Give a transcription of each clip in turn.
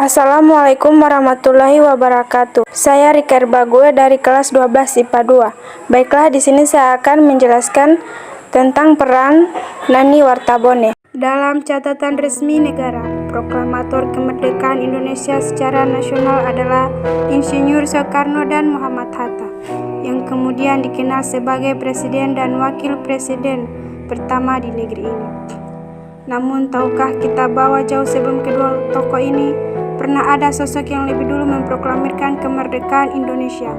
Assalamualaikum warahmatullahi wabarakatuh. Saya Rika Herbague dari kelas 12 IPA 2. Baiklah, di sini saya akan menjelaskan tentang peran Nani Wartabone. Dalam catatan resmi negara, proklamator kemerdekaan Indonesia secara nasional adalah Insinyur Soekarno dan Muhammad Hatta, yang kemudian dikenal sebagai presiden dan wakil presiden pertama di negeri ini. Namun, tahukah kita bahwa jauh sebelum kedua tokoh ini pernah ada sosok yang lebih dulu memproklamirkan kemerdekaan Indonesia?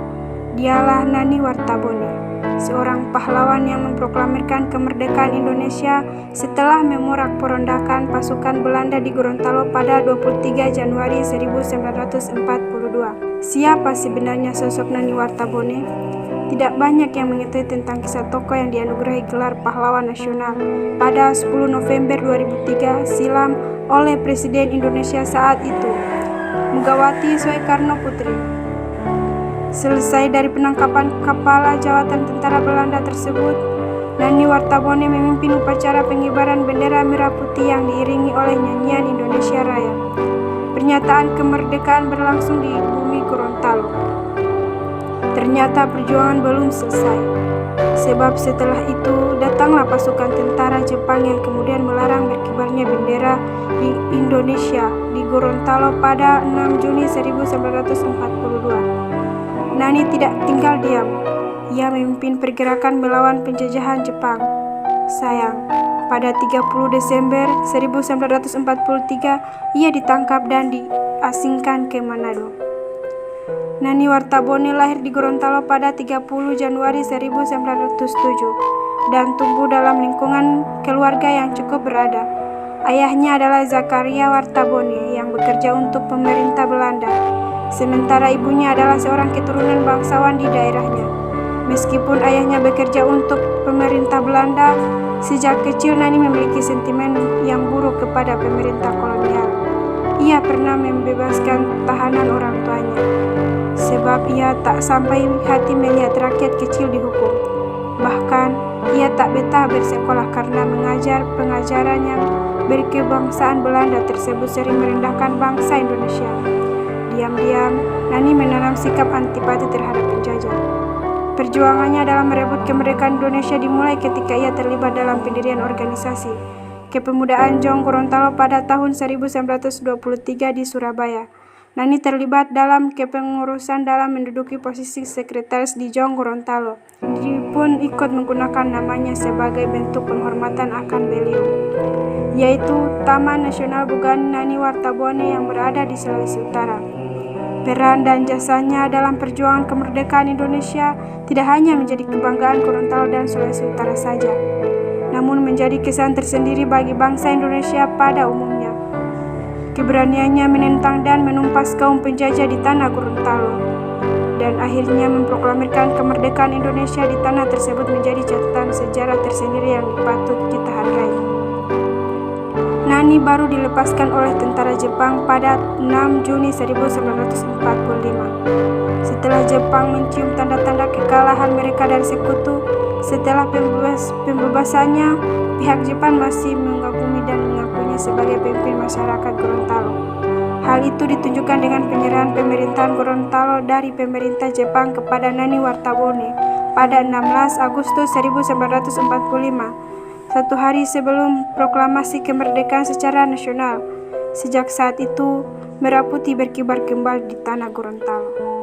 Dialah Nani Wartabone, seorang pahlawan yang memproklamirkan kemerdekaan Indonesia setelah memorak-porandakan pasukan Belanda di Gorontalo pada 23 Januari 1942. Siapa sebenarnya sosok Nani Wartabone? Tidak banyak yang mengetahui tentang kisah tokoh yang dianugerahi gelar pahlawan nasional pada 10 November 2003 silam oleh Presiden Indonesia saat itu, Megawati Soekarno Putri. Selesai dari penangkapan kepala jawatan tentara Belanda tersebut, Nani Wartabone memimpin upacara pengibaran bendera merah putih yang diiringi oleh nyanyian Indonesia Raya. Pernyataan kemerdekaan berlangsung di bumi Gorontalo. Ternyata perjuangan belum selesai, sebab setelah itu datanglah pasukan tentara Jepang yang kemudian melarang berkibarnya bendera di Indonesia di Gorontalo pada 6 Juni 1942. Nani tidak tinggal diam. Ia memimpin pergerakan melawan penjajahan Jepang. Sayang, pada 30 Desember 1943 ia ditangkap dan diasingkan ke Manado. Nani Wartabone lahir di Gorontalo pada 30 Januari 1907 dan tumbuh dalam lingkungan keluarga yang cukup berada. Ayahnya adalah Zakaria Wartabone yang bekerja untuk pemerintah Belanda, sementara ibunya adalah seorang keturunan bangsawan di daerahnya. Meskipun ayahnya bekerja untuk pemerintah Belanda, sejak kecil Nani memiliki sentimen yang buruk kepada pemerintah kolonial. Ia pernah membebaskan tahanan orang tuanya, sebab ia tak sampai hati melihat rakyat kecil dihukum. Bahkan, ia tak betah bersekolah karena mengajar pengajaran yang berkebangsaan Belanda tersebut sering merendahkan bangsa Indonesia. Diam-diam, Nani menanam sikap antipati terhadap penjajah. Perjuangannya dalam merebut kemerdekaan Indonesia dimulai ketika ia terlibat dalam pendirian organisasi Kepemudaan Jong Gorontalo pada tahun 1923 di Surabaya. Nani terlibat dalam kepengurusan dalam menduduki posisi sekretaris di Jong Gorontalo. Dia pun ikut menggunakan namanya sebagai bentuk penghormatan akan beliau, yaitu Taman Nasional Bugani Nani Wartabone yang berada di Sulawesi Utara. Peran dan jasanya dalam perjuangan kemerdekaan Indonesia tidak hanya menjadi kebanggaan Gorontalo dan Sulawesi Utara saja, namun menjadi kesan tersendiri bagi bangsa Indonesia pada umumnya. Keberaniannya menentang dan menumpas kaum penjajah di tanah Gorontalo, dan akhirnya memproklamirkan kemerdekaan Indonesia di tanah tersebut menjadi catatan sejarah tersendiri yang patut kita hargai. Nani baru dilepaskan oleh tentara Jepang pada 6 Juni 1945. Setelah Jepang mencium tanda-tanda kekalahan mereka dari sekutu, setelah pembebasannya, pihak Jepang masih mengagumi dan mengakuinya sebagai pemimpin masyarakat Gorontalo. Hal itu ditunjukkan dengan penyerahan pemerintahan Gorontalo dari pemerintah Jepang kepada Nani Wartabone pada 16 Agustus 1945, satu hari sebelum proklamasi kemerdekaan secara nasional. Sejak saat itu, merah putih berkibar kembali di tanah Gorontalo.